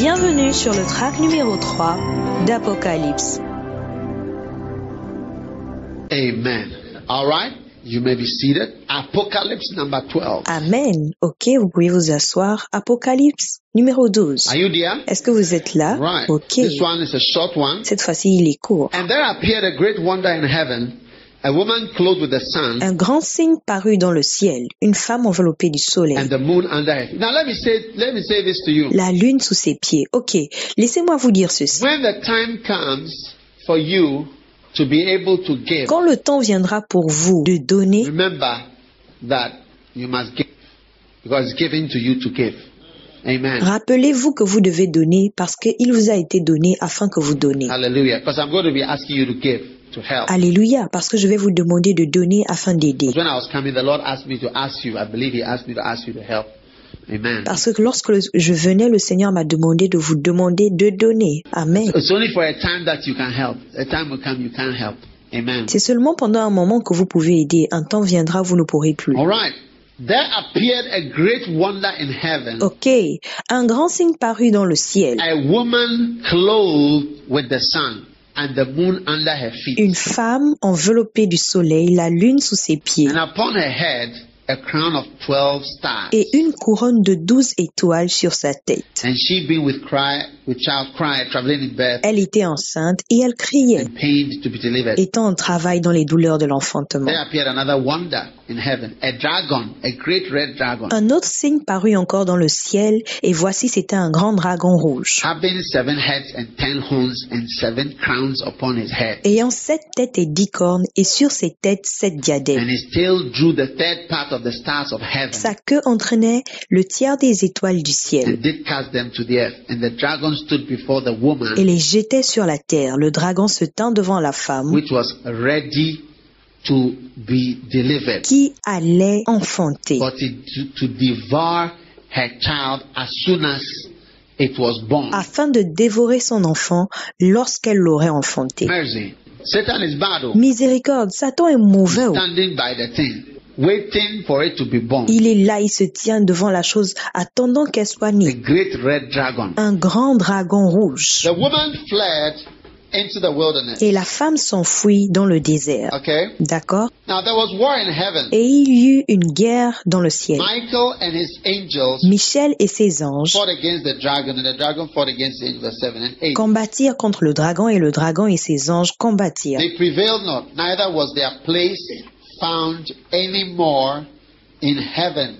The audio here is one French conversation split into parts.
Bienvenue sur le track numéro 3 d'Apocalypse. Amen. All right. You may be seated. Apocalypse number 12. Amen. Ok, vous pouvez vous asseoir. Apocalypse numéro 12. Are you there? Est-ce que vous êtes là? Right. Ok. This one is a short one. Cette fois-ci, il est court. And there appeared a great wonder in heaven, a woman clothed with the sun, Un grand signe parut dans le ciel, une femme enveloppée du soleil, and the moon under her feet. Now let me say this to you. la lune sous ses pieds. Ok, laissez-moi vous dire ceci. When the time comes for you to be able to give, Quand le temps viendra pour vous de donner, remember that you must give because it's given to you to give. Amen. rappelez-vous que vous devez donner parce qu'il vous a été donné afin que vous donnez. Hallelujah. Because I'm going to be asking you to give, to help. Alléluia, parce que je vais vous demander de donner afin d'aider. When I was coming, the Lord asked me to ask you. I believe He asked me to ask you to help. Amen. Parce que lorsque je venais, le Seigneur m'a demandé de vous demander de donner. Amen. It's only for a time that you can help. A time will come you can't help. Amen. C'est seulement pendant un moment que vous pouvez aider. Un temps viendra, vous ne pourrez plus. All right. There appeared a great wonder in heaven. Ok, un grand signe parut dans le ciel. A woman clothed with the sun and the moon under her feet. Une femme enveloppée du soleil, la lune sous ses pieds, And upon her head a crown of 12 stars. et une couronne de 12 étoiles sur sa tête. And she being with child cry, traveling in birth Elle était enceinte et elle criait, and pained to be delivered. étant en travail dans les douleurs de l'enfantement. There appeared another wonder in heaven, a dragon, a great red dragon, Un autre signe parut encore dans le ciel, et voici c'était un grand dragon rouge, having 7 heads and 10 horns and 7 crowns upon his head. ayant 7 têtes et 10 cornes, et sur ses têtes 7 diadèmes. And his tail drew the third part of the stars of heaven Sa queue entraînait le tiers des étoiles du ciel, and did cast them to the earth. And the dragon stood before the woman, et les jetait sur la terre. Le dragon se tint devant la femme, which was ready to be delivered, qui allait enfanter, but to devour her child as soon as it was born. afin de dévorer son enfant lorsqu'elle l'aurait enfanté. Mercy. Satan is bad, oh, Miséricorde, Satan est mauvais. standing by the thing, waiting for it to be born. Il est là, il se tient devant la chose, attendant qu'elle soit A née. great red dragon. Un grand dragon rouge. The woman fled into the wilderness. Et la femme s'enfuit dans le désert. Okay? D'accord? Now there was war in heaven. Et il y eut une guerre dans le ciel. Michael and his angels Michel et ses anges fought against the dragon, and the dragon fought against the angels, 7 and 8. combattirent contre le dragon et ses anges combattirent. They prevailed not, neither was their place found any more in heaven.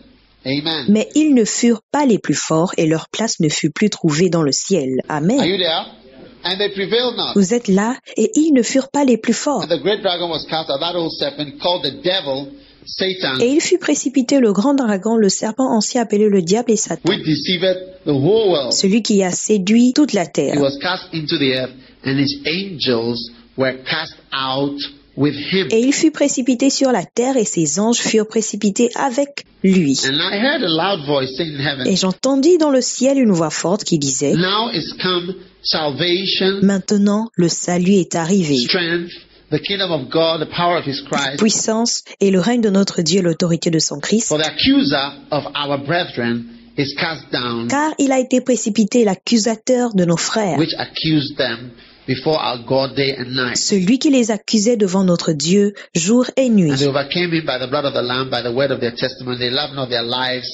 Amen. Mais ils ne furent pas les plus forts et leur place ne fut plus trouvée dans le ciel. Are Amen. you there? And they prevailed not. Vous êtes là et ils ne furent pas les plus forts. And the great dragon was cast out, that old serpent called the devil, Satan, Et il fut précipité le grand dragon, le serpent ancien appelé le diable et Satan, which deceiveth the whole world. celui qui a séduit toute la He terre. was cast into the earth, and his angels were cast out with him. Et il fut précipité sur la terre et ses anges furent précipités avec lui. And I heard a loud voice saying in heaven, Et j'entendis dans le ciel une voix forte qui disait, now is come salvation, maintenant le salut est arrivé, strength, the kingdom of God, the power of his Christ. puissance et le règne de notre Dieu, l'autorité de son Christ, For the accuser of our brethren is cast down, car il a été précipité l'accusateur de nos frères, which accused them before our God day and night. celui qui les accusait devant notre Dieu jour et nuit. And they overcame him by the blood of the Lamb, by the word of their testimony. They loved not their lives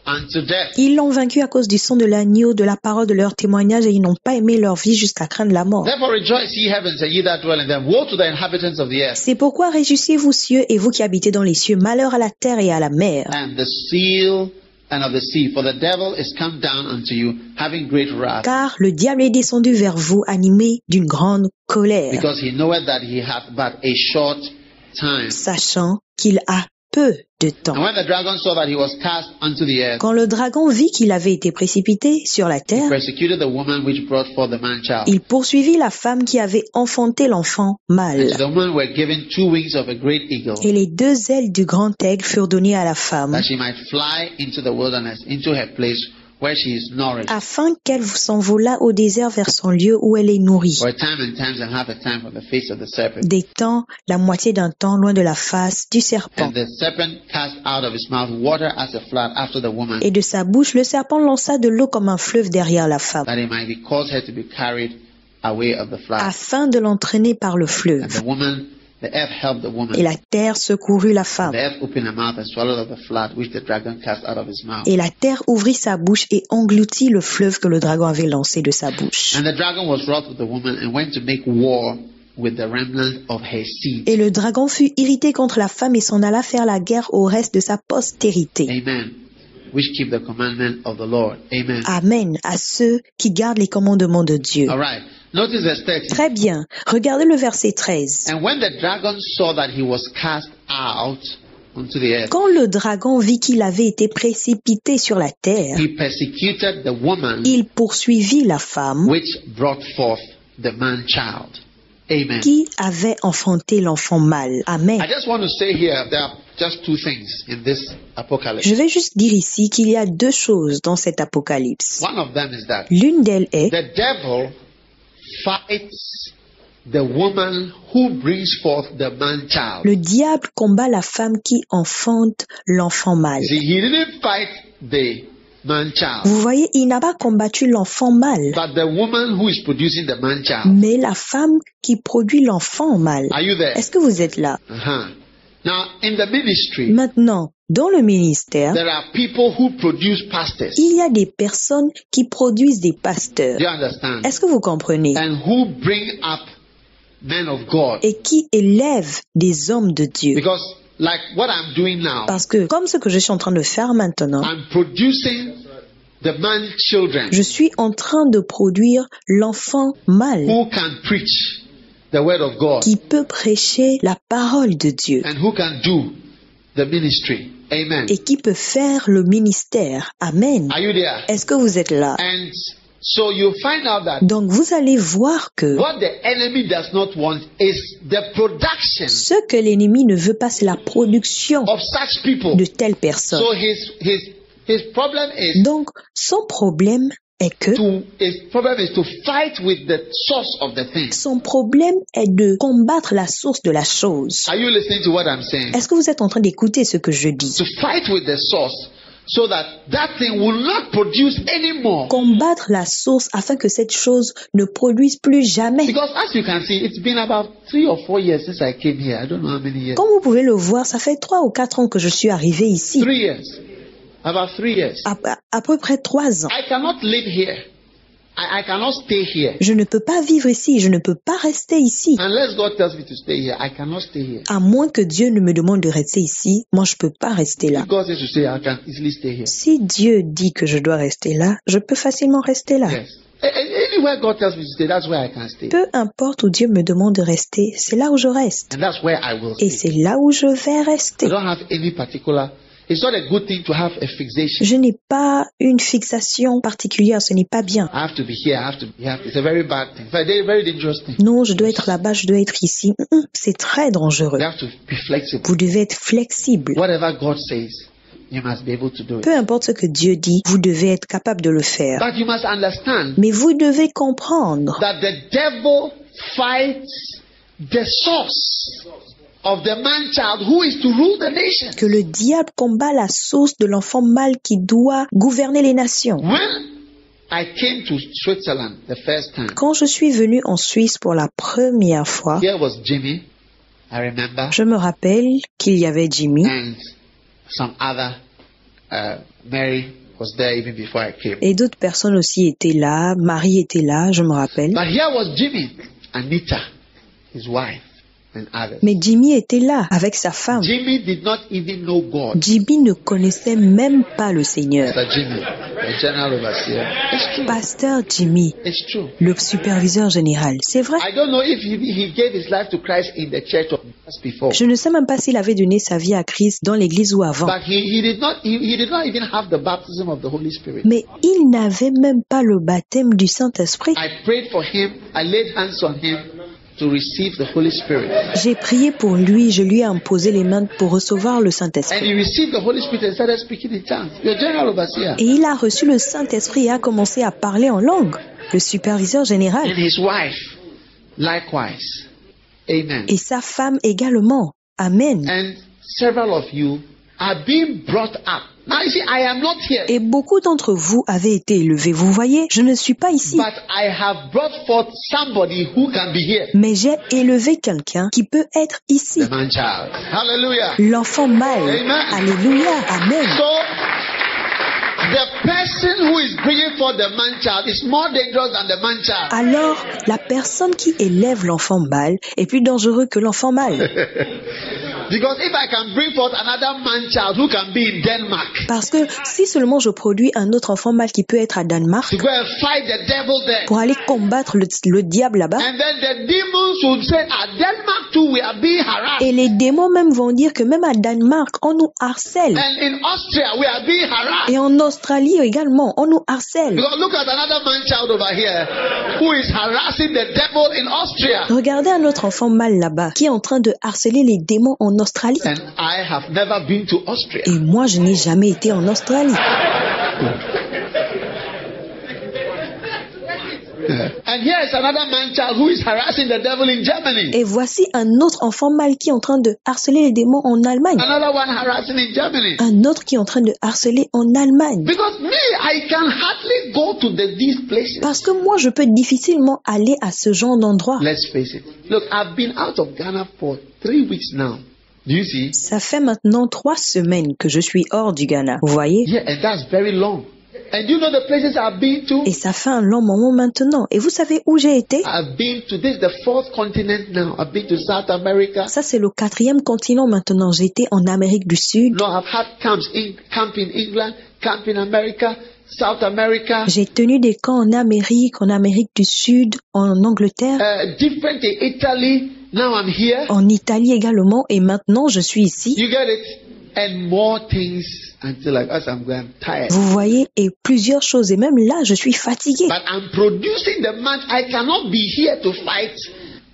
unto death. Ils l'ont vaincu à cause du sang de l'agneau, de la parole de leur témoignage, et ils n'ont pas aimé leur vie jusqu'à craindre la mort. Therefore rejoice, ye heavens, and ye that dwell in them. Woe to the inhabitants of the earth. C'est pourquoi réjouissez-vous cieux et vous qui habitez dans les cieux, malheur à la terre et à la mer. And the seal and of the sea, for the devil is come down unto you, having great wrath, Car le diable est descendu vers vous, animé d'une grande colère, because he knoweth that he hath but a short time. sachant qu'il a peu de temps. And when the dragon saw that he was cast unto the earth, Quand le dragon vit qu'il avait été précipité sur la he terre, persecuted the woman which brought forth the man child. il poursuivit la femme qui avait enfanté l'enfant And to mâle. the woman were given 2 wings of a great eagle, Et les 2 ailes du grand aigle furent données à la femme, that she might fly into the wilderness, into her place where she is nourished. afin qu'elle s'envolât au désert vers son lieu où elle est nourrie. For a time and times and half a time from the face of the serpent. Des temps, la moitié d'un temps, loin de la face du serpent. And the serpent cast out of his mouth water as a flood after the woman, Et de sa bouche, le serpent lança de l'eau comme un fleuve derrière la femme, that it might be cause her to be carried away of the flood. afin de l'entraîner par le And fleuve. the woman, the earth helped the woman. Et la terre secourut la The femme. earth opened her mouth and swallowed up the flood which the dragon cast out of his mouth. Et la terre ouvrit sa bouche et engloutit le fleuve que le dragon avait lancé de sa bouche. And the dragon was wroth with the woman and went to make war with the remnant of her seed. Et le dragon fut irrité contre la femme et s'en alla faire la guerre au reste de sa postérité. Amen. Which keep the commandment of the Lord. Amen. Amen à ceux qui gardent les commandements de Dieu. All right. Notice verse 13. Très bien. Regardez le verset 13. And when the dragon saw that he was cast out onto the earth, Quand le dragon vit qu'il avait été précipité sur la terre, he persecuted the woman il poursuivit la femme which brought forth the man-child. Amen. qui avait enfanté l'enfant mâle. Amen. I just want to say here, there are just two things in this apocalypse. Je vais juste dire ici qu'il y a deux choses dans cet apocalypse. One of them is that L'une d'elles est the devil fights the woman who brings forth the man-child. le diable combat la femme qui enfante l'enfant mâle. See, he didn't fight the man-child, Vous voyez, il n'a pas combattu l'enfant mâle, but the woman who is producing the man-child. mais la femme qui produit l'enfant mâle. Are you there? Est-ce que vous êtes là? Uh-huh. Now, in the ministry, Maintenant, dans le ministère, there are people who produce pastors. il y a des personnes qui produisent des pasteurs. Do you understand? Est-ce que vous comprenez? And who bring up men of God. Et qui élèvent des hommes de Dieu. Because like what I'm doing now, Parce que, comme ce que je suis en train de faire maintenant, I'm producing the man children je suis en train de produire l'enfant mâle who can preach the word of God qui peut prêcher la parole de Dieu and who can do the ministry. Amen. et qui peut faire le ministère. Amen. Are you there? Est-ce que vous êtes là? And so you find out that Donc vous allez voir que what the enemy does not want is the production ce que l'ennemi ne veut pas, c'est la production of such people. de telles personnes. So his problem is Donc son problème est que to fight with the source of the thing. son problème est de combattre la source de la chose. Are you listening to what I'm saying? Est-ce que vous êtes en train d'écouter ce que je dis? To fight with the source so that that thing will not produce anymore. Combattre la source afin que cette chose ne produise plus jamais. Because as you can see, it's been about 3 or 4 years since I came here. I don't know how many years. Comme vous pouvez le voir, ça fait 3 ou 4 ans que je suis arrivé ici. 3 years. About 3 years. À peu près 3 ans. I cannot live here. I cannot stay here. Je ne peux pas vivre ici, je ne peux pas rester ici. Unless God tells me to stay here, I cannot stay here. À moins que Dieu ne me demande de rester ici, moi je peux pas rester là. If God says to stay, I can easily stay here. Si Dieu dit que je dois rester là, je peux facilement rester là. Yes. Anywhere God tells me to stay, that's where I can stay. Peu importe où Dieu me demande de rester, c'est là où je reste. And that's where I will Et stay. c'est là où je vais I rester. don't have any particular. It's not a good thing to have a fixation. Je n'ai pas une fixation particulière, ce n'est pas bien. I have to be here. I have to be here. It's a very bad thing. It's a very dangerous thing. Non, je dois être là-bas, je dois être ici. C'est très dangereux. You have to be flexible. Vous devez être flexible. Whatever God says, you must be able to do it. Peu importe ce que Dieu dit, vous devez être capable de le faire. But you must understand Mais vous devez comprendre that the devil fights the source of the man-child who is to rule the nation. que le diable combat la source de l'enfant mâle qui doit gouverner les nations. When I came to Switzerland the first time, Quand je suis venu en Suisse pour la première fois, here was Jimmy, I remember, je me rappelle qu'il y avait Jimmy and some other, Mary was there even before I came. et d'autres personnes aussi étaient là. Marie était là, je me rappelle. But here was Jimmy, Anita, his wife, and others. Mais Jimmy était là avec sa femme. Jimmy did not even know God. Jimmy ne connaissait même pas le Seigneur. Pastor Jimmy, the general overseer. It's true. Pasteur Jimmy, It's true. le superviseur général, c'est vrai. I don't know if he gave his life to Christ in the church or just before. Je ne sais même pas s'il avait donné sa vie à Christ dans l'église ou avant. But he did not even have the baptism of the Holy Spirit. Mais il n'avait même pas le baptême du Saint-Esprit. I prayed for him. I laid hands on him. to receive the Holy Spirit. J'ai prié pour lui, je lui ai imposé les mains pour recevoir le And Saint-Esprit. he received the Holy Spirit and started speaking in tongues. Your general overseer. Et il a reçu le Saint-Esprit et a commencé à parler en langue. Le superviseur général. And his wife, likewise. Amen. Et sa femme également. Amen. And several of you are being brought up. Now you see, I am not here, Et beaucoup d'entre vous avaient été élevés. Vous voyez, je ne suis pas ici. but I have brought forth somebody who can be here. Mais j'ai élevé quelqu'un qui peut être ici. The man child. Hallelujah. L'enfant mâle. Amen. Alléluia. Amen. So, the person who is bringing forth the man child is more dangerous than the man child. Alors, la personne qui élève l'enfant mâle est plus dangereux que l'enfant mâle. Because if I can bring forth another man child who can be in Denmark Parce que si seulement je produis un autre enfant mâle qui peut être à Danemark to go and fight the devil there, pour aller combattre le diable là-bas, and then the demons would say, Denmark too, we are being harassed. et les démons même vont dire que même à Danemark, on nous harcèle. And in Austria, we are being harassed. Et en Australie également, on nous harcèle. Because look at another man child over here who is harassing the devil in Austria. Regardez un autre enfant mâle là-bas qui est en train de harceler les démons en Australie. And I have never been to Austria. Et moi, je n'ai jamais été en Australie. And here is another man child who is harassing the devil in Germany. Et voici un autre enfant mâle qui est en train de harceler les démons en Allemagne. Another one harassing in Germany. Un autre qui est en train de harceler en Allemagne. Because me, I can hardly go to these places. Parce que moi, je peux difficilement aller à ce genre d'endroit. Let's face it. Look, I've been out of Ghana for 3 weeks now. Do you see? Ça fait maintenant 3 semaines que je suis hors du Ghana. Vous voyez? Yeah, and that's very long. And you know the places I've been to? Et ça fait un long moment maintenant. Et vous savez où j'ai été? I've been to this, the 4th continent now. I've been to South America. Ça, c'est le 4e continent maintenant. J'ai été en Amérique du Sud. No, I've had camp in England, camp in America, South America. J'ai tenu des camps en Amérique du Sud, en Angleterre, Different in Italy. Now I'm here. en Italie également. Et maintenant, je suis ici. You get it? And more things until as I'm going, I'm tired. Vous voyez, et plusieurs choses. Et même là, je suis fatiguée. But I'm producing the man. I cannot be here to fight,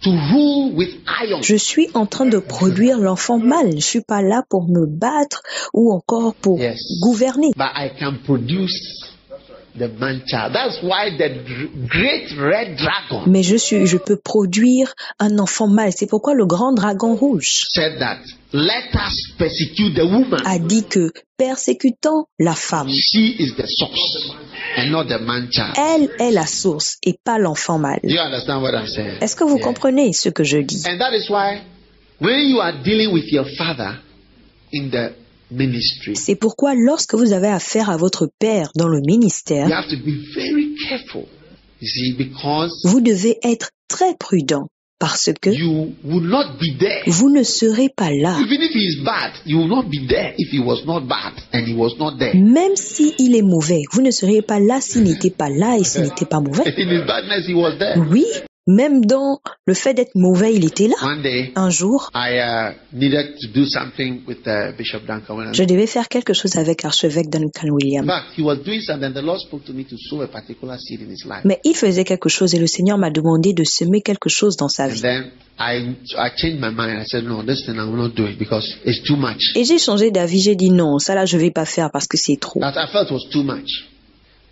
to rule with iron. Je suis en train de produire l'enfant mâle. Je suis pas là pour me battre ou encore pour Yes. gouverner. But I can produce the man child. That's why the great red dragon Mais je peux produire un enfant mâle. C'est pourquoi le grand dragon rouge said that, let us persecute the woman. a dit que persécutant la femme, She is the source and not the man child. elle est la source et pas l'enfant mâle. Do you understand what I'm saying? Est-ce que vous Yeah. comprenez ce que je dis? And that is why when you are dealing with your father in the ministry, C'est pourquoi lorsque vous avez affaire à votre père dans le you ministère, have to be very careful. You see, because vous devez être très prudent parce que you will not be there. vous ne serez pas là. Even if he is bad, you will not be there if he was not bad and he was not there. Même s'il est mauvais, vous ne seriez pas là s'il n'était pas là et s'il n'était pas mauvais. In his badness, he was there. Oui, même dans le fait d'être mauvais, il était là. One day, Un jour, I needed to do something with Bishop Duncan. Williams. je devais faire quelque chose avec archevêque Duncan In Williams. fact, he was doing something, and the Lord spoke to me to sow a particular seed in his life. Mais il faisait quelque chose et le Seigneur m'a demandé de semer quelque chose dans sa And vie. then I changed my mind. I said, no, this thing I will not do it because it's too much. Et j'ai changé d'avis, j'ai dit non, ça là je vais pas faire parce que c'est trop. That I felt was too much.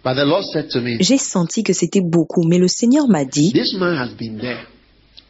But the Lord said to me, J'ai senti que c'était beaucoup, mais le Seigneur m'a dit, this man has been there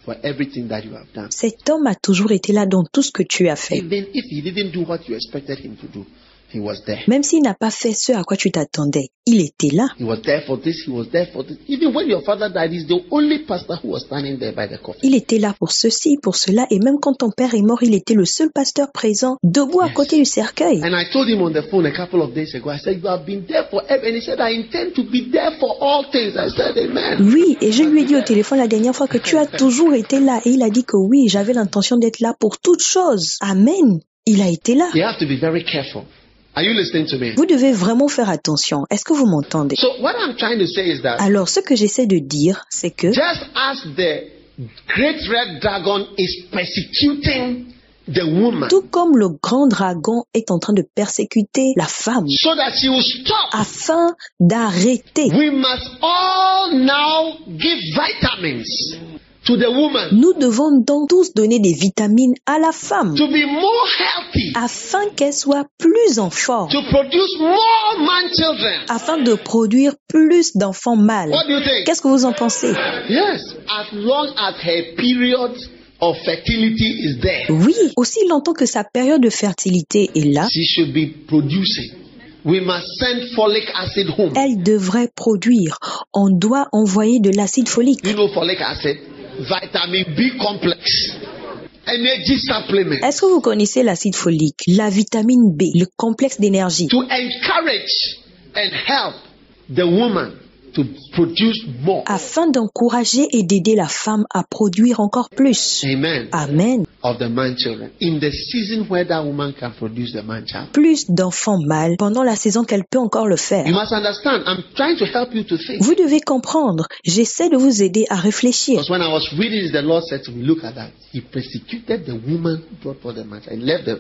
for everything that you have done. cet homme a toujours été là dans tout ce que tu as fait. Even if he didn't do what you expected him to do, he was there. Même s'il n'a pas fait ce à quoi tu t'attendais, il était là. He was there for this, he was there for this. Even when your father died, he's the only pastor who was standing there by the coffin. Il était là pour ceci, pour cela, et même quand ton père est mort, il était le seul pasteur présent, debout à Yes. côté du cercueil. And I told him on the phone a couple of days ago, I said, you have been there forever. And he said, I intend to be there for all things. I said, amen. Oui, et je lui ai dit au téléphone la dernière fois que tu as toujours été là, et il a dit que oui, j'avais l'intention d'être là pour toutes choses. Amen. Il a été là. You have to be very careful. Are you listening to me? Vous devez vraiment faire attention. Est-ce que vous m'entendez? So what I'm trying to say is that Alors, ce que j'essaie de dire, c'est que just as the great red dragon is persecuting the woman tout comme le grand dragon est en train de persécuter la femme so that she will stop, afin d'arrêter, we must all now give vitamins to the woman Nous devons donc tous donner des vitamines à la femme to be more healthy, afin qu'elle soit plus en forme, to produce more man children. afin de produire plus d'enfants mâles. What do you think? Qu'est-ce que vous en pensez? Yes, as long as her period of fertility is there, Oui, aussi longtemps que sa période de fertilité est là, she should be producing. We must send folic acid home. elle devrait produire. On doit envoyer de l'acide folique. You know folic acid, vitamin B complex, energy supplement Est-ce que vous connaissez l'acide folique, la vitamine B, le complexe d'énergie, to encourage and help the woman to produce more. afin d'encourager et d'aider la femme à produire encore plus? Amen. Amen. Of the man children. In the season where that woman can produce the man child. Plus d'enfants mâles pendant la saison qu'elle peut encore le You faire. must understand. I'm trying to help you to think. Vous devez comprendre. J'essaie de vous aider à réfléchir. Because when I was reading this, the Lord said to me, look at that. He persecuted the woman who brought forth the man child. He left the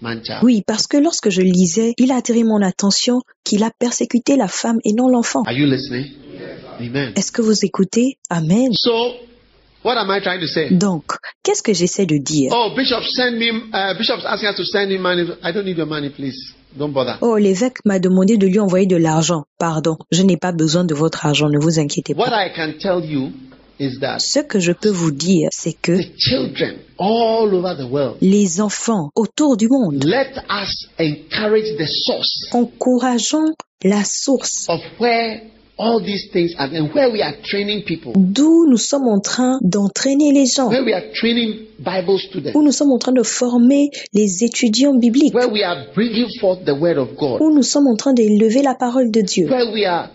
man child. Oui, parce que lorsque je lisais, il a attiré mon attention qu'il a persécuté la femme et non l'enfant. Are you listening? Amen. Est-ce que vous écoutez? Amen. So, what am I trying to say? Donc, qu'est-ce que j'essaie de dire? Oh, Bishop's asking us to send him money. I don't need your money, please. Don't bother. Oh, l'évêque m'a demandé de lui envoyer de l'argent. Pardon, je n'ai pas besoin de votre argent, ne vous inquiétez What pas. I can tell you is that Ce que je peux vous dire, c'est que the children all over the world, les enfants autour du monde, let us encourage the source encourageons la source of where all these things are and where we are training people, d'où nous sommes en train d'entraîner les gens, where we are training Bible students, où nous sommes en train de former les étudiants bibliques, where we are bringing forth the word of God, où nous sommes en train d'élever la parole de Dieu, where we are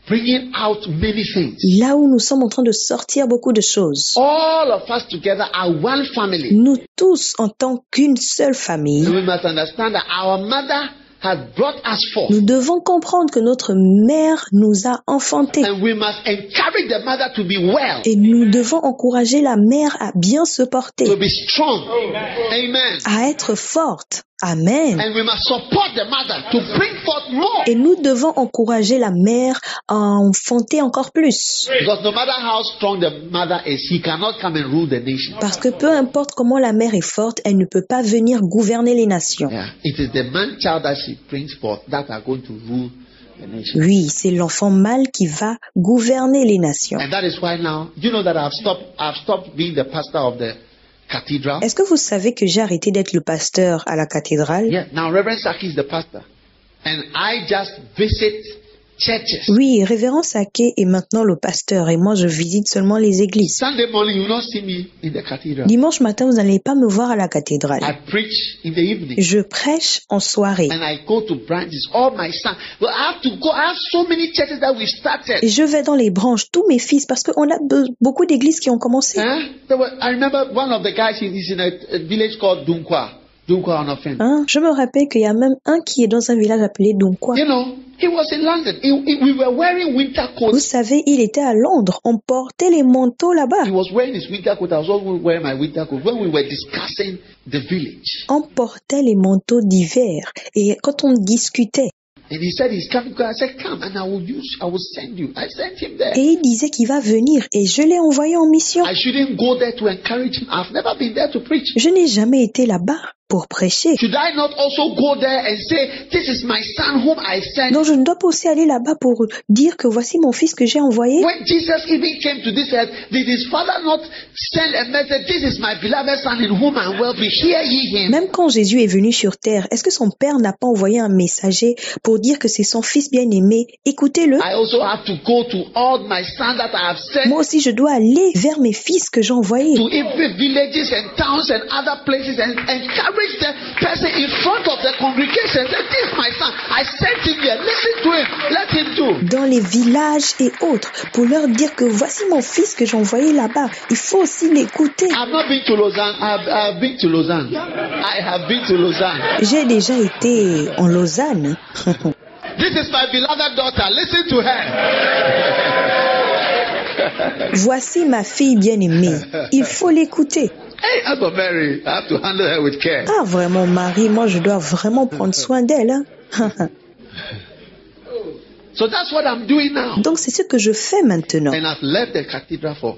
bringing out many things. là où nous sommes en train de sortir beaucoup de choses. All of us together are one family. Nous tous, en tant qu'une seule famille, And we must understand that our mother has brought us forth. nous devons comprendre que notre mère nous a enfantés. And we must encourage the mother to be well, Et nous devons encourager la mère à bien se porter, to be strong. Amen. à être forte. Amen. And we must support the mother to bring forth more. Et nous devons encourager la mère à enfanter encore plus. Because no matter how strong the mother is, she cannot come and rule the nation. Parce que peu importe comment la mère est forte, elle ne peut pas venir gouverner les nations. Yeah. It is the man child that she brings forth that are going to rule the nation. Oui, c'est l'enfant mâle qui va gouverner les nations. And that is why now, you know that I've stopped being the pastor of the cathedral. Est-ce que vous savez que j'ai arrêté d'être le pasteur à la cathédrale? Yeah. Now Reverend Saki is the pastor. And I just visit churches. Oui, révérend Saké est maintenant le pasteur et moi je visite seulement les églises. Sunday morning, you will not see me in the cathedral. Dimanche matin, vous n'allez pas me voir à la cathédrale. I preach in the evening. Je prêche en soirée. And I go to branches. All my sons. Well, I have to go. I have so many churches that we've started. Et je vais dans les branches, tous mes fils, parce qu'on a beaucoup d'églises qui ont commencé. I remember one of the guys, he's in a village called Dunkwa. Dunkwa on offense. Hein? Je me rappelle qu'il y a même un qui est dans un village appelé Donkwa. You know, he was in London. We were wearing winter Vous coats. savez, il était à Londres. On portait les manteaux là-bas. He was wearing his winter coat. I was also wearing my winter coat when we were discussing the village. On portait les manteaux d'hiver. Et quand on discutait, And he said he's coming. I said, come and I will send you. I sent him there. et il disait qu'il va venir. Et je l'ai envoyé en mission. I shouldn't go there to encourage him. I've never been there to preach. Je n'ai jamais été là-bas pour prêcher. Should I not also go there and say, this is my son whom I sent? Donc je ne dois pas aussi aller là-bas pour dire que voici mon fils que j'ai envoyé. When Jesus even came to this earth, did his father not send a message, this is my beloved son in whom I am well pleased, hear ye him? Même quand Jésus est venu sur terre, est-ce que son père n'a pas envoyé un messager pour dire que c'est son fils bien-aimé? Écoutez-le. I also have to go to all my sons that I have sent, Moi aussi, je dois aller vers mes fils que j'ai envoyés. to every villages and towns and other places and encourage the person in front of the congregation. Say, this is my son. I sent him here. Listen to him. Let him do. Dans les villages et autres, pour leur dire que voici mon fils que j'ai envoyé là-bas. Il faut aussi l'écouter. I've not been to Lausanne. I've been to Lausanne. I have been to Lausanne. J'ai déjà été en Lausanne. This is my beloved daughter. Listen to her. Voici ma fille bien-aimée. Il faut l'écouter. Hey, as for Mary, I have to handle her with care. Ah, vraiment, Marie, moi, je dois vraiment prendre soin d'elle. Hein. So that's what I'm doing now. Donc, c'est ce que je fais maintenant. And I've left the cathedral for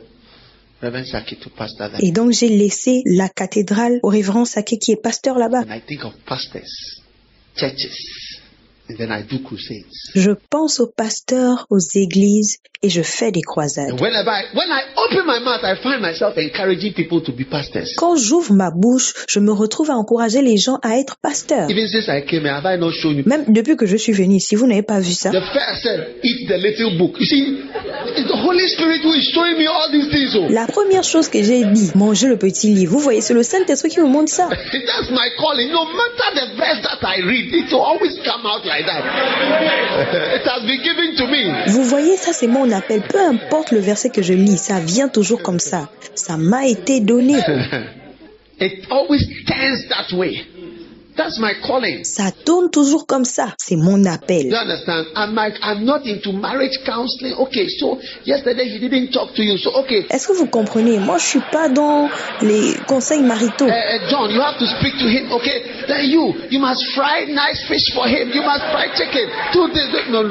Reverend Saki to pastor there. Et donc j'ai laissé la cathédrale au révérend Sake qui est pasteur là-bas. And I think of pastors, churches, and then I do crusades. Je pense aux pasteurs, aux églises et je fais des croisades. And when I open my mouth, I find myself encouraging people to be pastors. Quand j'ouvre ma bouche, je me retrouve à encourager les gens à être pasteurs. Even since I came here, have I not shown you? Même depuis que je suis venue, si vous n'avez pas vu ça, The first said, eat the little book. You see, it's the Holy Spirit who is showing me all these things. Oh. la première chose que j'ai dit, mangez le petit livre. Vous voyez, c'est le Saint-Esprit qui me montre ça. That's my calling. No matter the verse that I read, it will always come out like that. It has been given to me. Vous voyez, ça c'est mon appel. Peu importe le verset que je lis, ça vient toujours comme ça. Ça m'a été donné. It always turns that way. That's my calling. Ça tourne toujours comme ça. C'est mon appel. You understand? I'm not into marriage counseling. Okay, so yesterday he didn't talk to you. So okay. Est-ce que vous comprenez? Moi, je suis pas dans les conseils maritaux. John, you have to speak to him. Okay, then you must fry nice fish for him. You must fry chicken. Do this. No.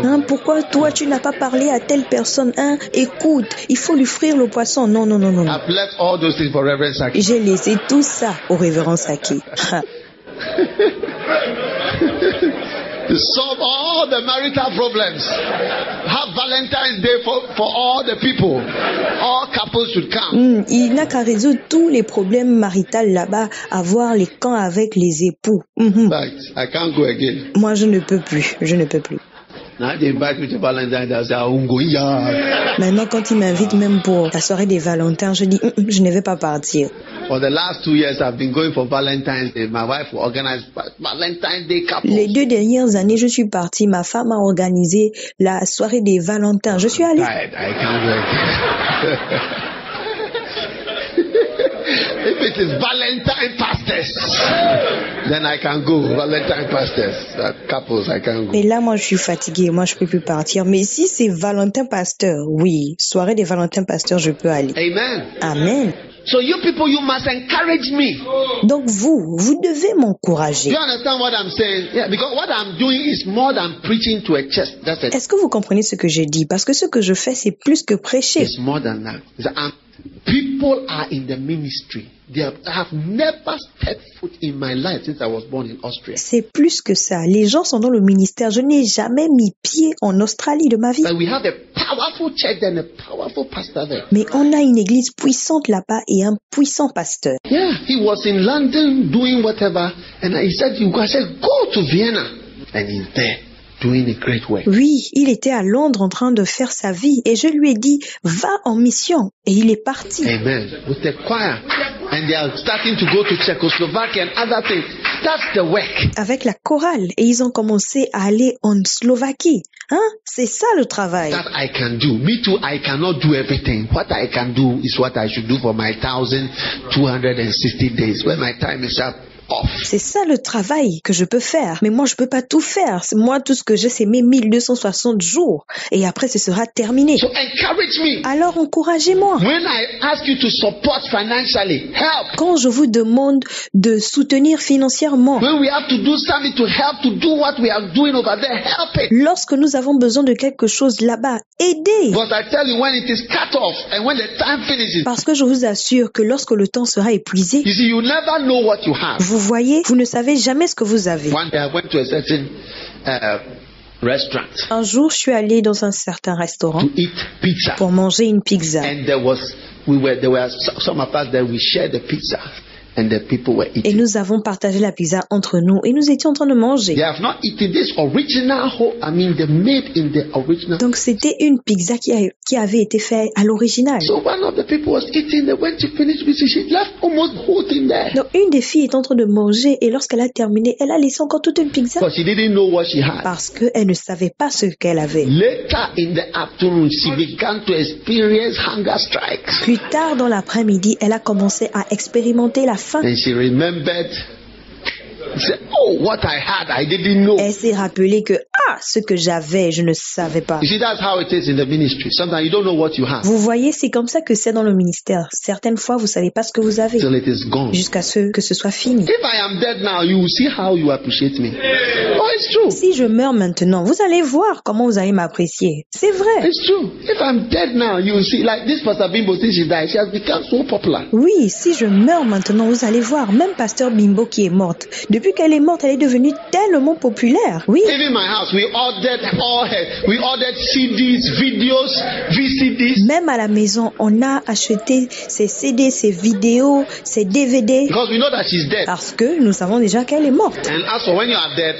Hein, pourquoi toi tu n'as pas parlé à telle personne? Hein, écoute, il faut lui frire le poisson. Non. I've left all those things for Reverend Saki. J'ai laissé tout ça au révérend Saki. To solve all the marital problems. Have Valentine's Day for all the people. All couples should come. Il n'a qu'à résoudre tous les problèmes maritaux là-bas, avoir les camps avec les époux. Right. I can't go again. Moi, je ne peux plus. Now they invite me to Valentine's Day. I say, I'm going. Yeah. Maintenant, quand il m'invite même pour la soirée des Valentins, je dis, je ne vais pas partir. For the last 2 years, I've been going for Valentine's Day. My wife will organize Valentine's Day couples. Les 2 dernières années, je suis partie. Ma femme a organisé la soirée des Valentins. Je suis allée. Right. I can't go again. If it is Valentine pastors, then I can go. Valentine pastors, couples, I can go. Mais là, moi, je suis fatiguée. Moi, je peux plus partir. Mais si c'est Valentin pasteur, oui, soirée des Valentins pasteurs, je peux aller. Amen. Amen. So you people, you must encourage me. Donc vous devez m'encourager. You understand what I'm saying? Yeah, because what I'm doing is more than preaching to a church. That's it. Est-ce que vous comprenez ce que je dis? Parce que ce que je fais, c'est plus que prêcher. It's more than that. People are in the ministry. I have never stepped foot in my life since I was born in Austria. C'est plus que ça. Les gens sont dans le ministère. Je n'ai jamais mis pied en Australie de ma vie. But we have a powerful church and a powerful pastor there. Mais on a une église puissante là-bas et un puissant pasteur. Yeah, he was in London doing whatever, and he said, I said, go to Vienna, and he's there doing a great work. Oui, il était à Londres en train de faire sa vie et je lui ai dit, va en mission. Et il est parti. Amen. With the choir. And they are starting to go to Czechoslovakia and other things. That's the work. Avec la chorale. Et ils ont commencé à aller en Slovaquie. Hein? C'est ça le travail. That I can do. Me too, I cannot do everything. What I can do is what I should do for my 1,260 days. When my time is up. C'est ça le travail que je peux faire. Mais moi, je peux pas tout faire. Moi, tout ce que j'ai, c'est mes 1260 jours. Et après, ce sera terminé. So encourage me. Alors, encouragez-moi. When I ask you to support financially, help. Quand je vous demande de soutenir financièrement. When we have to do something to help to do what we are doing over there, help it. Lorsque nous avons besoin de quelque chose là-bas, aidez. But I tell you, when it is cut off and when the time finishes. Parce que je vous assure que lorsque le temps sera épuisé. You see, you never know what you have. Vous voyez, vous ne savez jamais ce que vous avez. One day I went to a certain restaurant. Un jour, je suis allée dans un certain restaurant to eat pizza. Pour manger une pizza. And there were some of us that we shared the pizza. And the people were eating. Et nous avons partagé la pizza entre nous et nous étions en train de manger. They have not eaten this original they made in the original. Donc c'était une pizza qui avait été faite à l'original. So one of the people was eating, and when she finished, she left almost the whole thing there. Donc une des filles est en train de manger et lorsqu'elle a terminé, elle a laissé encore toute une pizza. But she didn't know what she had. Parce qu'elle ne savait pas ce qu'elle avait. Later in the afternoon, she began to experience hunger strikes. Plus tard dans l'après-midi, elle a commencé à expérimenter la faim. And she remembered. She said, "Oh, what I had, I didn't know." Elle s'est rappelée que ce que j'avais, je ne savais pas. You see, that's how it is in the ministry. Sometimes you don't know what you have. Vous voyez, c'est comme ça que c'est dans le ministère. Certaines fois, vous savez pas ce que vous avez. Till it is gone. Jusqu'à ce que ce soit fini. If I am dead now, you will see how you appreciate me. Oh, It's true. Si je meurs maintenant, vous allez voir comment vous allez m'apprécier. C'est vrai. It's true. If I'm dead now, you will see, like this Pastor Bimbo, since she died, she has become so popular. Oui, si je meurs maintenant, vous allez voir. Même Pasteur Bimbo qui est morte. Depuis qu'elle est morte, elle est devenue tellement populaire. Oui. Even my house, we ordered CDs, videos, VCDs. Même à la maison, on a acheté ces CD, ces vidéos, ces DVD. Because we know that she's dead. Parce que nous savons déjà qu'elle est morte. And also, when you are dead,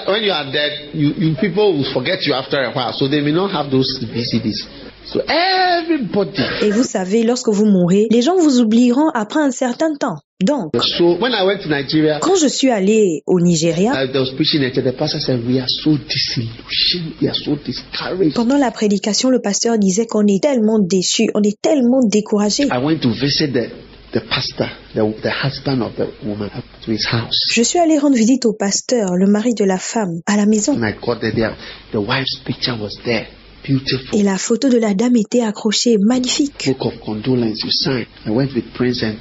when you are dead, you people will forget you after a while, so they may not have those VCDs. So everybody. Et vous savez, lorsque vous mourrez, les gens vous oublieront après un certain temps. Donc, So when I went to Nigeria, quand je suis allé au Nigeria, I was preaching at the pastor said, "We are so disillusioned, we are so discouraged." pendant la prédication, le pasteur disait qu'on est tellement déçus, on est tellement découragés. I went to visit the pastor, the husband of the woman, up to his house. Je suis allé rendre visite au pasteur, le mari de la femme, à la maison. When I got there, the wife's picture was there. Beautiful. Et la photo de la dame était accrochée, magnifique. Book of condolence you signed. I went with Prince and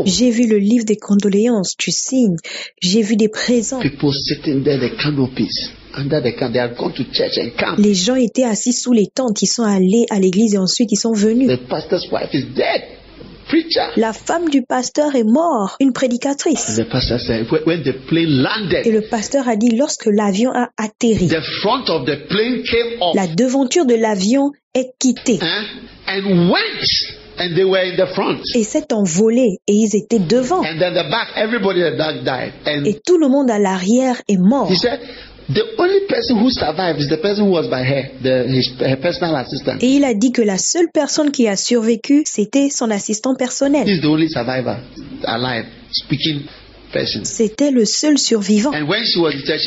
J'ai vu le livre des condoléances, tu signes. J'ai vu des présents. people sitting there, the canopies under the canopy. They had gone to church and come. Les gens étaient assis sous les tentes, ils sont allés à l'église et ensuite ils sont venus. The pastor's wife is dead. Preacher. La femme du pasteur est morte, une prédicatrice. The pastor said, when the plane Et landed, le pasteur a dit, lorsque l'avion a atterri, the front of the plane came off la devanture de l'avion est quittée and went, and they were in the front. et s'est envolée et ils étaient devant. And then the back, everybody at the back died. And Et tout le monde à l'arrière est mort. he said, the only person who survived is the person who was by her, her personal assistant. Et il a dit que la seule personne qui a survécu, c'était son assistant personnel. He's the only survivor alive, speaking person. C'était le seul survivant. And when she was in church,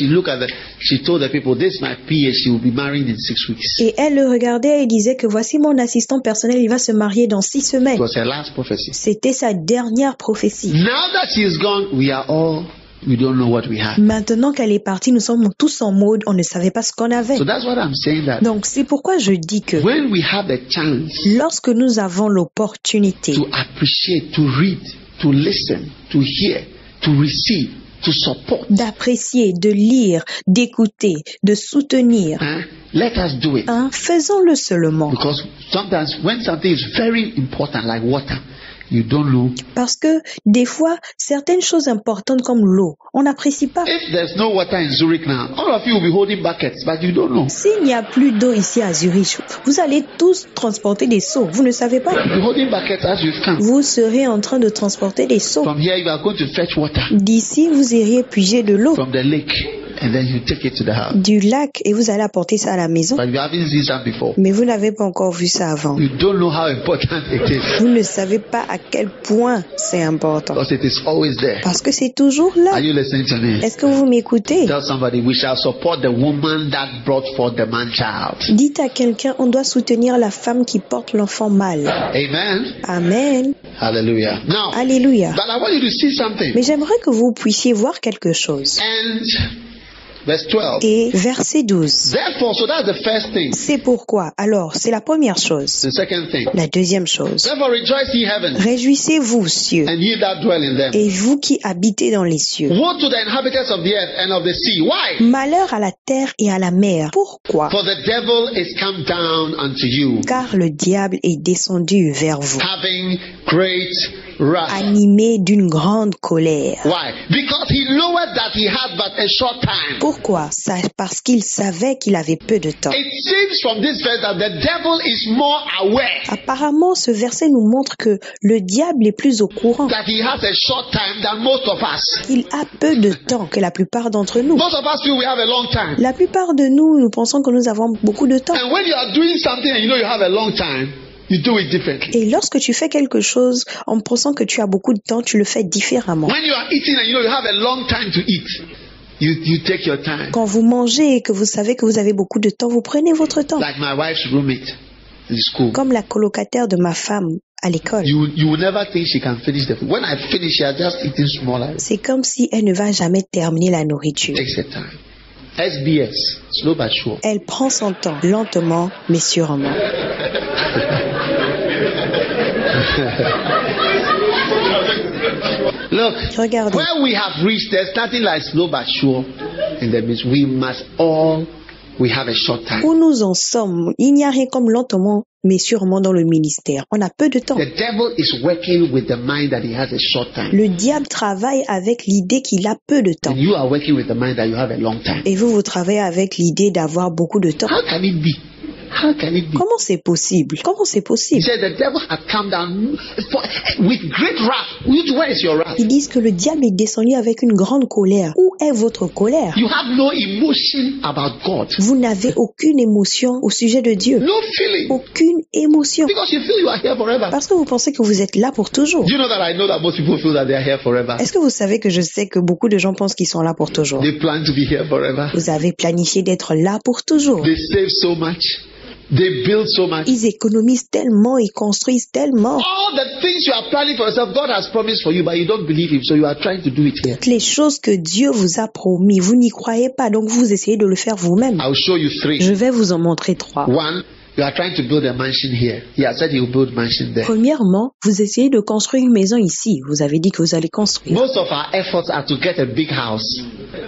she told the people, "This is my PA. She will be married in 6 weeks." Et elle le regardait et disait que voici mon assistant personnel, il va se marier dans 6 semaines. It was her last prophecy. C'était sa dernière prophétie. Now that she is gone, we don't know what we have. Maintenant qu'elle est partie, nous sommes tous en mode, on ne savait pas ce qu'on avait. So that's what I'm saying, that Donc c'est pourquoi je dis que when we have the chance lorsque nous avons l'opportunité to appreciate, to read, to listen, to hear, to receive, to support, d'apprécier, de lire, d'écouter, de soutenir, let us do it. faisons-le seulement. Because sometimes when something is very important, like water, you don't know. Parce que des fois, certaines choses importantes comme l'eau, on n'apprécie pas. If there's no water in Zurich now, all of you will be holding buckets, but you don't know. S'il n'y a plus d'eau ici à Zurich, vous allez tous transporter des seaux. Vous ne savez pas. You'll be holding buckets as you come. Vous serez en train de transporter des seaux. From here, you are going to fetch water D'ici, vous iriez puiser de l'eau from the lake, and then you take it to the house. du lac et vous allez apporter ça à la maison. But you haven't seen that before. Mais vous n'avez pas encore vu ça avant. You don't know how important it is. Vous ne savez pas à quel point c'est important. Because it is always there. Parce que c'est toujours là. Are you listening to me? Est-ce que vous m'écoutez? Tell somebody, we shall support the woman that brought forth the man child. Dites à quelqu'un, on doit soutenir la femme qui porte l'enfant mâle. Amen. Amen. Hallelujah. Now, Alléluia. but I want you to see something. Mais j'aimerais que vous puissiez voir quelque chose. And verse 12. Et verset 12. Therefore, so that's the first thing. C'est pourquoi. Alors, c'est la première chose. The second thing. La deuxième chose. Therefore, rejoice ye heaven, Réjouissez-vous, cieux, and ye that dwell in them. et vous qui habitez dans les cieux. Woe to the inhabitants of the earth and of the sea. Why? Malheur à la terre et à la mer. Pourquoi? For the devil is come down unto you, Car le diable est descendu vers vous, having great wrath. animé d'une grande colère. Why? Because he knoweth that he had but a short time. Pourquoi? Parce qu'il savait qu'il avait peu de temps. It seems from this verse that the devil is more aware Apparemment, ce verset nous montre que le diable est plus au courant, that he has a short time than most of us. qu'il a peu de temps que la plupart d'entre nous. Most of us feel we have a long time. La plupart de nous, nous pensons que nous avons beaucoup de temps. And when you are doing something and you know you have a long time, you do it differently. Et lorsque tu fais quelque chose en pensant que tu as beaucoup de temps, tu le fais différemment. When you are eating and you know you have a long time to eat, you take your time. Quand vous mangez et que vous savez que vous avez beaucoup de temps, vous prenez votre temps. Like my wife's roommate in school. Comme la colocataire de ma femme à l'école. You will never think she can finish the food. When I finish, she has just eaten smaller. C'est comme si elle ne va jamais terminer la nourriture. Takes her time. SBS, slow but sure. Elle prend son temps, lentement mais sûrement. Look, Regardez. where we have reached, there's nothing like slow but sure in the midst. We have a short time. Où nous en sommes, il n'y a rien comme lentement, mais sûrement dans le ministère. On a peu de temps. The devil is working with the mind that he has a short time. Le diable travaille avec l'idée qu'il a peu de temps. And you are working with the mind that you have a long time. Et vous travaillez avec l'idée d'avoir beaucoup de temps. How can it be? How can it be? Comment c'est possible? Comment c'est He possible? said the devil had come down with great wrath. Where is your wrath? Ils disent que le diable est descendu avec une grande colère. Où est votre colère? You have no emotion about God. Vous n'avez aucune émotion au sujet de Dieu. No feeling. Aucune émotion. Because you feel you are here forever. Parce que vous pensez que vous êtes là pour toujours. Do you know that I know that most people feel that they are here forever? Est-ce que vous savez que je sais que beaucoup de gens pensent qu'ils sont là pour toujours? They plan to be here forever. Vous avez planifié d'être là pour toujours. They save so much. They build so much. Ils économisent tellement, ils construisent tellement. All the things you are planning for yourself, God has promised for you, but you don't believe Him, so you are trying to do it here. Toutes les choses que Dieu vous a promis, vous n'y croyez pas, donc vous essayez de le faire vous-même. I'll show you 3. Je vais vous en montrer 3. 1, you are trying to build a mansion here. He has said He will build a mansion there. Premièrement, vous essayez de construire une maison ici. Vous avez dit que vous allez construire. Most of our efforts are to get a big house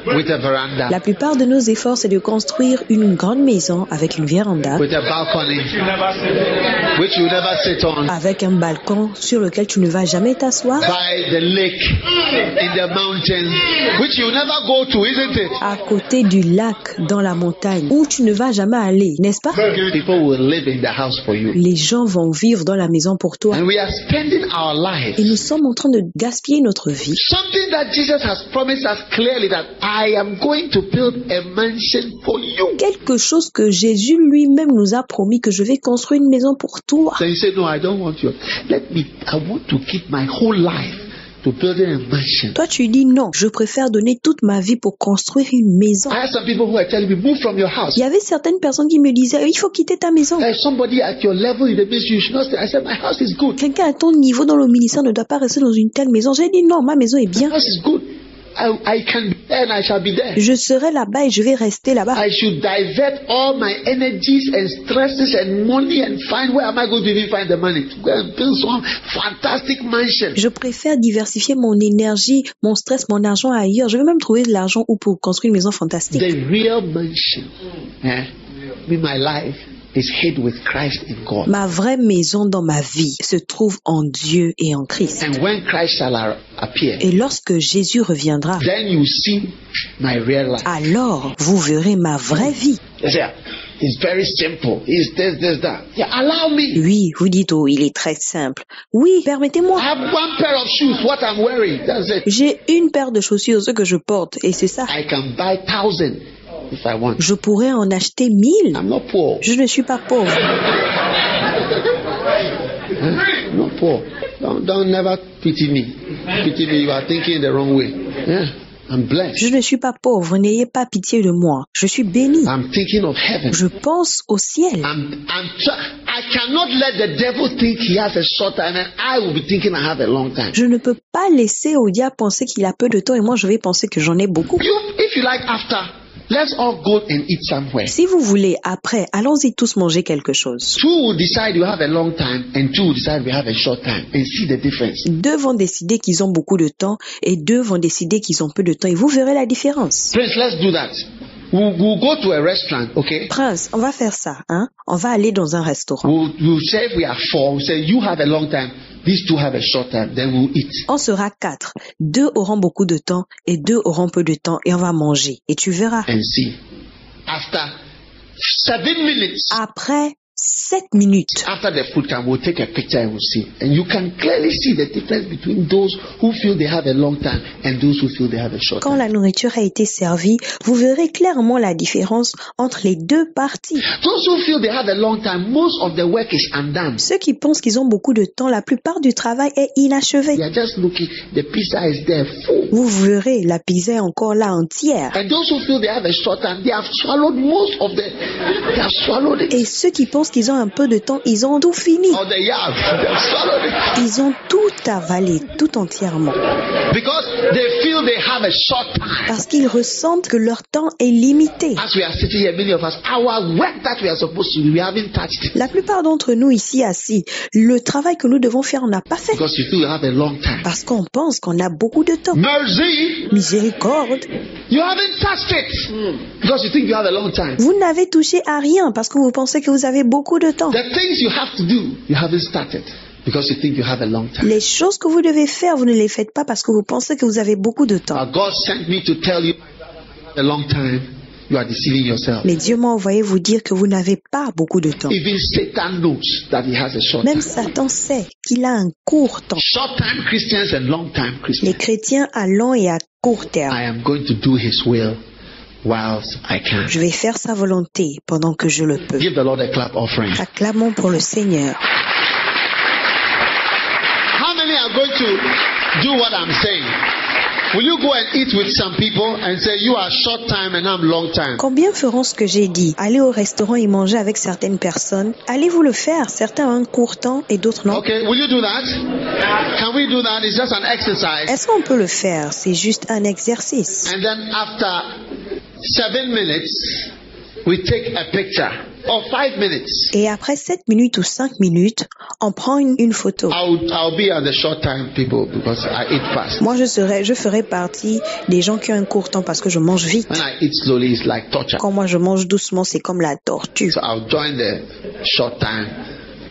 with a veranda, La plupart de nos efforts, c'est de construire une grande maison avec une véranda, with a balcony, which you never sit on, avec un balcon sur lequel tu ne vas jamais t'asseoir, by the lake, in the mountains, which you never go to, isn't it? à côté du lac, dans la montagne, où tu ne vas jamais aller, n'est-ce pas? People will live in the house for you. Les gens vont vivre dans la maison pour toi. And we are spending our lives. Et nous sommes en train de gaspiller notre vie. Something that Jesus has promised us clearly, that I am going to build a mansion for you. Quelque chose que Jésus lui-même nous a promis, que je vais construire une maison pour toi. So you say, no, I don't want you. I want to give my whole life to building a mansion. Toi, tu dis non, je préfère donner toute ma vie pour construire une maison. I had some people who were telling me, move from your house. Il y avait certaines personnes qui me disaient, il faut quitter ta maison. There's somebody at your level in the ministry, you should not stay. I said, my house is good. Quelqu'un à ton niveau dans le ministère ne doit pas rester dans une telle maison. J'ai dit non, ma maison est bien. My house is good. I can be there and I shall be there. Je serai là-bas et je vais rester là-bas. I should divert all my energies and stresses and money and find where am I going to even find the money to go and build some fantastic mansion. Je préfère diversifier mon énergie, mon stress, mon argent ailleurs. Je vais même trouver de l'argent ou pour construire une maison fantastique. The real mansion, in my life, is hid with Christ in God. Ma vraie maison dans ma vie se trouve en Dieu et en Christ. And when Christ shall appear, Et lorsque Jésus reviendra, then you see my real life. alors vous verrez ma vraie vie. It's very simple. It's this, that. Yeah, allow me. Oui, vous dites, oh, il est très simple. Oui, permettez-moi. I have one pair of shoes, what I'm wearing. That's it. J'ai une paire de chaussures, ce que je porte, et c'est ça. I can buy 1,000 if I want. Je pourrais en acheter 1000. I'm not poor. Je ne suis pas pauvre. I'm not poor. Don't never pity me. Pity me, you are thinking the wrong way. Yeah. I'm blessed. Je ne suis pas pauvre, n'ayez pas pitié de moi. Je suis béni. I'm thinking of heaven. Je pense au ciel. I cannot let the devil think he has a short time and I will be thinking I have a long time. Je ne peux pas laisser au diable penser qu'il a peu de temps et moi je vais penser que j'en ai beaucoup. If you like, after, let's all go and eat somewhere. Si vous voulez, après, allons-y tous manger quelque chose. 2 will decide you have a long time and 2 will decide we have a short time and see the difference. 2 vont décider qu'ils ont beaucoup de temps et 2 vont décider qu'ils ont peu de temps et vous verrez la différence. Prince, let's do that. We'll go to a restaurant, okay? Prince, on va faire ça, hein? On va aller dans un restaurant. We'll say if we are 4, we'll say you have a long time, these 2 have a short time, then we'll eat. On sera 4. 2 auront beaucoup de temps et 2 auront peu de temps et on va manger. Et tu verras. And see. After 7 minutes. Après 7 minutes. After the food time, we'll take a picture and we'll see. And you can clearly see the difference between those who feel they have a long time and those who feel they have a short time. Quand la nourriture a été servie, vous verrez clairement la différence entre les 2 parties. Those who feel they have a long time, most of the work is undone. Ceux qui pensent qu'ils ont beaucoup de temps, la plupart du travail est inachevé. They are just looking, the pizza is there full. Vous verrez, la pizza est encore là entière. And those who feel they have a short time, they have swallowed most of they have swallowed it. Et ceux qui pensent pensent qu'ils ont un peu de temps, ils ont tout fini. Or they have. They've swallowed it. Ils ont tout avalé, tout entièrement. Because they feel they have a short time. Parce qu'ils ressentent que leur temps est limité. As we are sitting here, many of us, our work that we are supposed to do, we haven't touched it. La plupart d'entre nous ici assis, le travail que nous devons faire, on n'a pas fait. Because you feel you have a long time. Parce qu'on pense qu'on a beaucoup de temps. Mercy, Miséricorde. you haven't touched it. Because you think you have a long time. Vous n'avez touché à rien parce que vous pensez que vous avez beaucoup de temps. The things you have to do, you haven't started. Because you think you have a long time. Les choses que vous devez faire, vous ne les faites pas parce que vous pensez que vous avez beaucoup de temps. God sent me to tell you a long time. You are deceiving yourself. Mais Dieu m'a envoyé vous dire que vous n'avez pas beaucoup de temps. Even Satan knows that he has a short Même time. Satan sait qu'il a un court temps. Short time Christians and long time Christians. Les chrétiens à long et à court terme. I am going to do his will whilst I can. Je vais faire sa volonté pendant que je le peux. Give the Lord a clap offering. Acclamons pour le Seigneur. How many are going to do what I'm saying? Will you go and eat with some people and say you are short time and I'm long time? Combien feront ce que j'ai dit? Aller au restaurant et manger avec certaines personnes. Allez-vous le faire? Certains ont un court temps et d'autres non. Okay, will you do that? Can we do that? It's just an exercise. Est-ce qu'on peut le faire? C'est juste un exercice. And then after 7 minutes, we take a picture. Or 5 minutes. Et après 7 minutes ou 5 minutes, on prend une photo. I'll be at the short time people because I eat fast. Moi, je ferai partie des gens qui ont un court temps parce que je mange vite. When I eat slowly, it's like torture. Quand moi je mange doucement, c'est comme la tortue. So I'll join the short time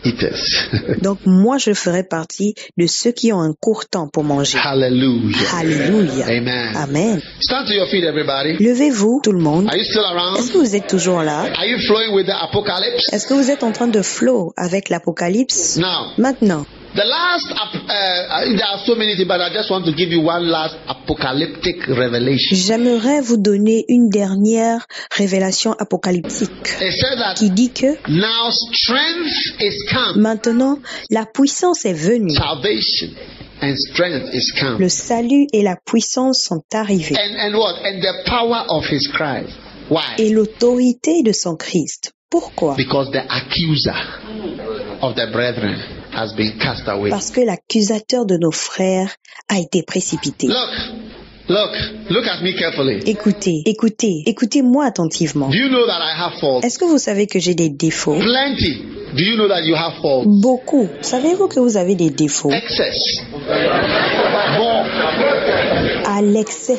eaters. Donc moi, je ferai partie de ceux qui ont un court temps pour manger. Hallelujah. Alléluia. Amen. Amen. Stand to your feet, everybody. Levez-vous, tout le monde. Are you still around? Est-ce que vous êtes toujours là? Are you flowing with the apocalypse? Est-ce que vous êtes en train de flow avec l'Apocalypse? Now, Maintenant, the last, there are so many things, but I just want to give you one last apocalyptic revelation. j'aimerais vous donner une dernière révélation apocalyptique It said that qui dit que now strength is come, maintenant, la puissance est venue. salvation and strength is come. Le salut et la puissance sont arrivés. And what? And the power of his Christ. Why? Et l'autorité de son Christ. Pourquoi? Because the accuser of the brethren has been cast away. Parce que l'accusateur de nos frères a été précipité. Look at me carefully. Écoutez-moi attentivement. Do you know that I have faults? Est-ce que vous savez que j'ai des défauts? Plenty. Do you know that you have faults? Beaucoup. Savez-vous que vous avez des défauts? Excess. Bon. À l'excès.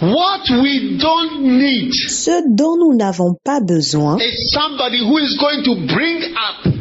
What we don't need Ce dont nous n'avons pas besoin, is somebody who is going to bring up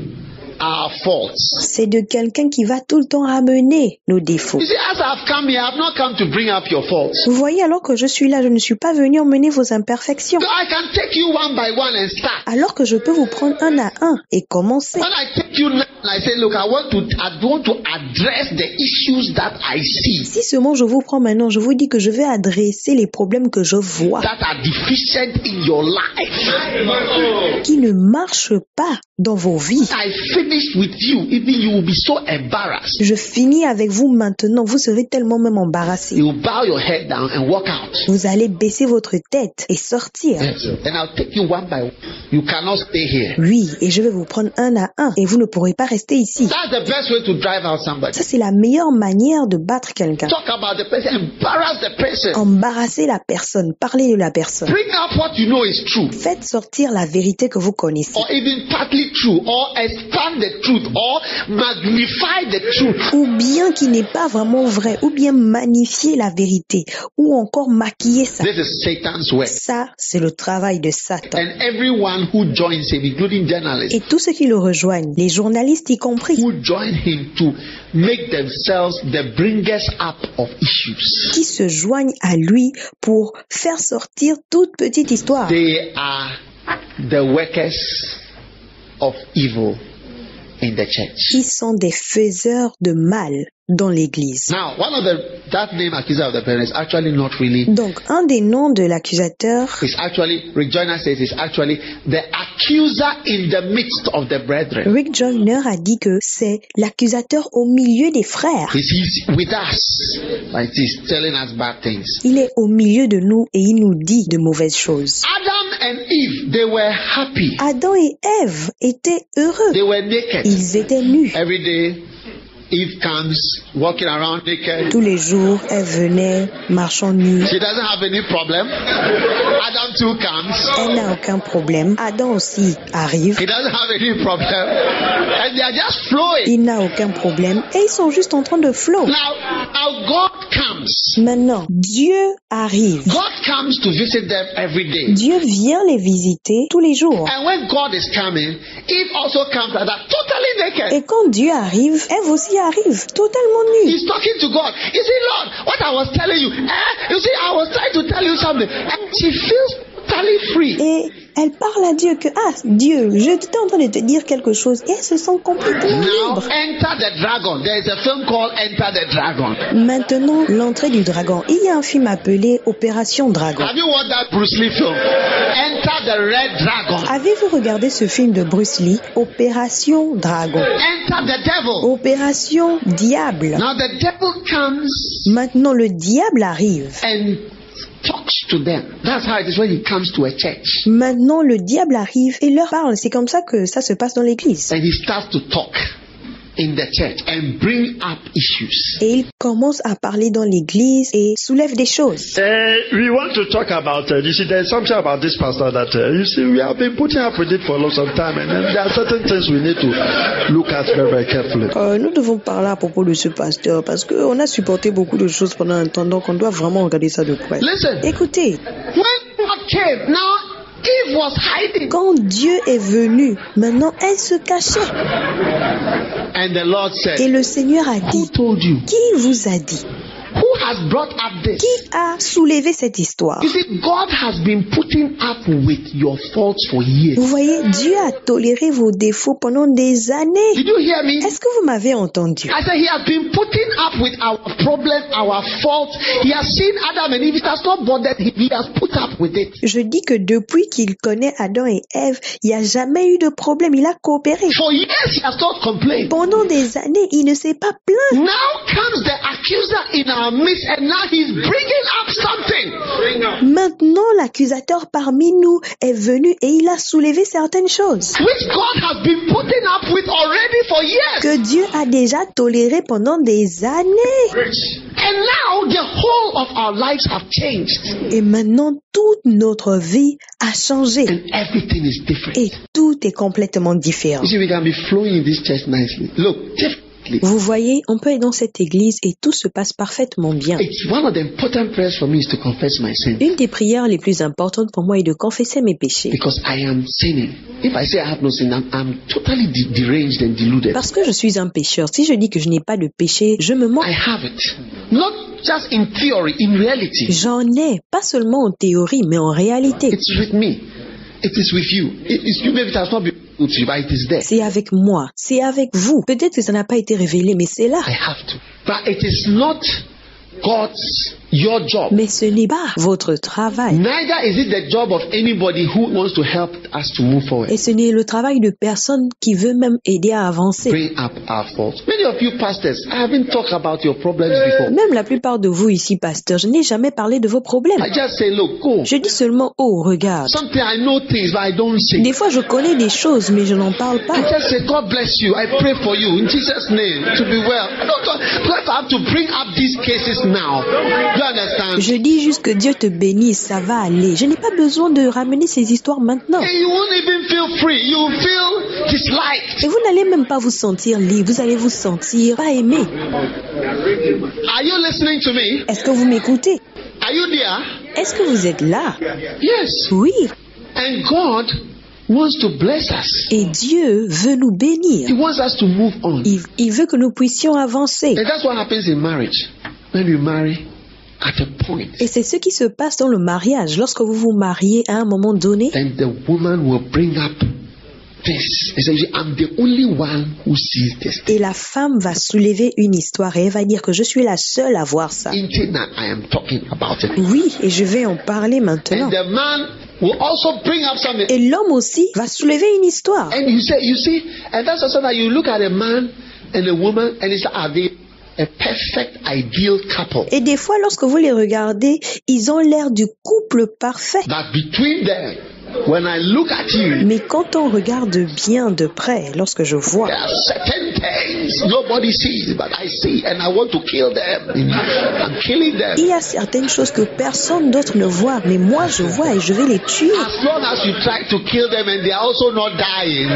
our faults. c'est de quelqu'un qui va tout le temps ramener nos défauts. You see, as I've come here, I've not come to bring up your faults. Vous voyez, alors que je suis là, je ne suis pas venu emmener vos imperfections. So I can take you one by one and start. Alors que je peux vous prendre un à un et commencer. When I take you now and I say, look, I want to address the issues that I see Si seulement je vous prends maintenant, je vous dis que je vais adresser les problèmes que je vois, that are deficient in your life. qui ne marchent pas dans vos vies. I finished with you, even you will be so embarrassed. Je finis avec vous maintenant, vous serez tellement même embarrassé. You bow your head down and walk out. Vous allez baisser votre tête et sortir. Yes. And I'll take you one by one. You cannot stay here. Oui, et je vais vous prendre un à un et vous ne pourrez pas rester ici. That's the best way to drive out somebody. Ça, c'est la meilleure manière de battre quelqu'un. Talk about the person, embarrass the person. Embarrasser la personne, parler de la personne. Bring up what you know is true, Faites sortir la vérité que vous connaissez. or even partly true, or expand the truth, or magnify the truth. Ou bien qui n'est pas vraiment vrai, ou bien magnifier la vérité, ou encore maquiller ça. This is Satan's work. Ça, c'est le travail de Satan. And everyone who joins him, including journalists, Et tous ceux qui le rejoignent, les journalistes y compris, who join him to make themselves the bringers up of issues, qui se joignent à lui pour faire sortir toute petite histoire. they are the workers of evil in the church. Qui sont des faiseurs de mal dans l'église. Now, that name accuser of the brethren is actually not really. Donc, un des noms de l'accusateur, is actually, Rick Joyner says, is actually the accuser in the midst of the brethren. Rick Joyner a dit que c'est l'accusateur au milieu des frères. He's with us, but he's telling us bad things. Il est au milieu de nous et il nous dit de mauvaises choses. Adam and Eve, they were happy. Adam et Ève étaient heureux. They were naked. Ils étaient nus. Every day, Eve comes walking around naked. Tous les jours, Ève venait marchant nue. She doesn't have any problem. Adam too comes. Elle n'a aucun problème. Adam aussi arrive. He doesn't have any problem. And they are just flowing. Il n'a aucun problème. Et ils sont juste en train de flow. Now God comes. Maintenant, Dieu arrive. God comes to visit them every day. Dieu vient les visiter tous les jours. And when God is coming, Eve also comes like that, totally naked. Et quand Dieu arrive, Ève aussi arrive, totalement nue. He's talking to God. You see, Lord, what I was telling you. You see, I was trying to tell you something. And she feels totally free. Et elle parle à Dieu que, Dieu, je t'étais en train de te dire quelque chose. Et elle se sent complètement Now, libre. Enter the Dragon. There is a film called Enter the Dragon. Maintenant, l'entrée du dragon. Il y a un film appelé Opération Dragon. Have you watched that Bruce Lee film? Enter the Red Dragon. Avez-vous regardé ce film de Bruce Lee, Opération Dragon? Enter the Devil. Opération Diable. Now the devil comes Maintenant, le diable arrive. and talks to them. That's how it is when he comes to a church. Maintenant, le diable arrive et leur parle. C'est comme ça que ça se passe dans l'église. And he starts to talk in the church and bring up issues. Et il commence à parler dans l'église et soulève des choses. We want to talk about, you see, there's something about this pastor that, you see, we have been putting up with it for a long time, and then there are certain things we need to look at very, very carefully. Nous devons parler à propos de ce pasteur parce qu'on a supporté beaucoup de choses pendant un temps, donc on doit vraiment regarder ça de près. Listen. Écoutez, When God came, now Eve was hiding. quand Dieu est venu, maintenant elle se cachait. And the Lord Et said, le Seigneur a who dit, told you? qui vous a dit? Who has brought up this? Qui a soulevé cette histoire? You see, God has been putting up with your faults for years. Vous voyez, Dieu a toléré vos défauts pendant des années. Did you hear me? Est-ce que vous m'avez entendu? I said he has been putting up with our problem, our faults. He has seen Adam and Eve. It has not bothered him. He has put up with it. Je dis que depuis qu'il connaît Adam et Ève, il n'y a jamais eu de problème. Il a coopéré. For years he has not complained. Pendant des années, il ne s'est pas plaint. Now comes the accuser in our midst, and now he's bringing up something. Maintenant, l'accusateur parmi nous est venu et il a soulevé certaines choses Which God has been putting up with already for years. que Dieu a déjà toléré pendant des années. And now the whole of our lives have changed. Et maintenant, toute notre vie a changé And everything is different. et tout est complètement différent. You see, we can be flowing in this church nicely. Look, differently. Vous voyez, on peut être dans cette église et tout se passe parfaitement bien. It's one of the important prayers for me is to confess my sin. Une des prières les plus importantes pour moi est de confesser mes péchés. Because I am sinning. If I say I have no sin, I'm totally deranged and deluded. Parce que je suis un pécheur. Si je dis que je n'ai pas de péché, je me mens. I have it. Not just in theory, in reality. J'en ai, pas seulement en théorie, mais en réalité. It's with me. It is with you. Maybe it has not been with you, but it is there. C'est avec moi, c'est avec vous. Peut-être que ça n'a pas été révélé, mais c'est là. I have to. But it is not your job. Mais ce n'est pas votre travail. Neither is it the job of anybody who wants to help us to move forward. Et ce n'est le travail de personne qui veut même aider à avancer. Bring up our faults. Many of you pastors, I haven't talked about your problems before. Même la plupart de vous ici, pasteurs, je n'ai jamais parlé de vos problèmes. I just say, look, go. Je dis seulement, oh, regarde. Sometimes I know things, but I don't say. Des fois, je connais des choses, mais je n'en parle I pas. just say, God bless you. I pray for you in Jesus' name to be well. I have to bring up these cases now. You understand? Je dis juste que Dieu te bénisse, ça va aller. Je n'ai pas besoin de ramener ces histoires maintenant. And you won't even feel free. You will feel disliked. Et vous n'allez même pas vous sentir libre, vous allez vous sentir pas aimé. Are you listening to me? Est-ce que vous m'écoutez? Are you there? Est-ce que vous êtes là? Yes. Oui. And God wants to bless us. Et Dieu veut nous bénir. He wants us to move on. Il veut que nous puissions avancer. And that's what happens in marriage. When you marry at a point, Et c'est ce qui se passe dans le mariage. Lorsque vous vous mariez à un moment donné, then the woman will bring up this. He said, I'm the only one who sees this. Et la femme va soulever une histoire et elle va dire que je suis la seule à voir ça. Internet, I am talking about it. Oui, et je vais en parler maintenant. And the man will also bring up something. Et l'homme aussi va soulever une histoire. And you see, and that's also that you look at a man and a woman and it's are they a perfect, ideal couple. Et des fois, lorsque vous les regardez, ils ont l'air du couple parfait. But between them, when I look at you, mais quand on regarde bien de près, lorsque je vois, there are certain things nobody sees, but I see, and I want to kill them. I'm killing them. Il y a certaines choses que personne d'autre ne voit, mais moi je vois et je vais les tuer. As long as you try to kill them and they are also not dying,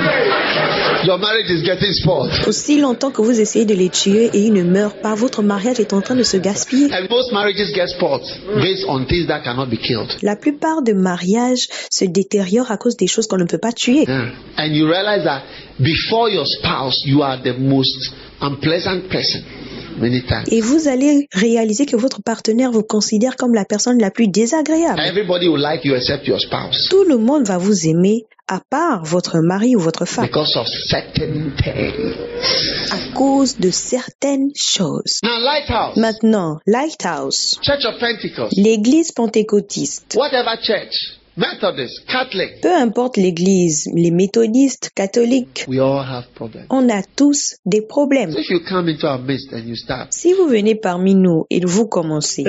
your marriage is getting spoiled. Aussi longtemps que vous essayez de les tuer et ils ne meurent pas, votre mariage est en train de se gaspiller. And most marriages get spoiled based on things that cannot be killed. La plupart des mariages se détériorent à cause des choses qu'on ne peut pas tuer. Yeah. And you realize that before your spouse, you are the most unpleasant person. Many times. Et vous allez réaliser que votre partenaire vous considère comme la personne la plus désagréable. Everybody will like you except your spouse. Tout le monde va vous aimer, à part votre mari ou votre femme. Because of certain things. À cause de certaines choses. Now, Lighthouse. Maintenant, Lighthouse. Church of Pentecost. L'église pentecôtiste. Whatever church. Methodist, Catholic. Peu importe l'église, les méthodistes, catholiques, we all have problems. On a tous des problèmes. So if you come into our midst and you start, si vous venez parmi nous et vous commencez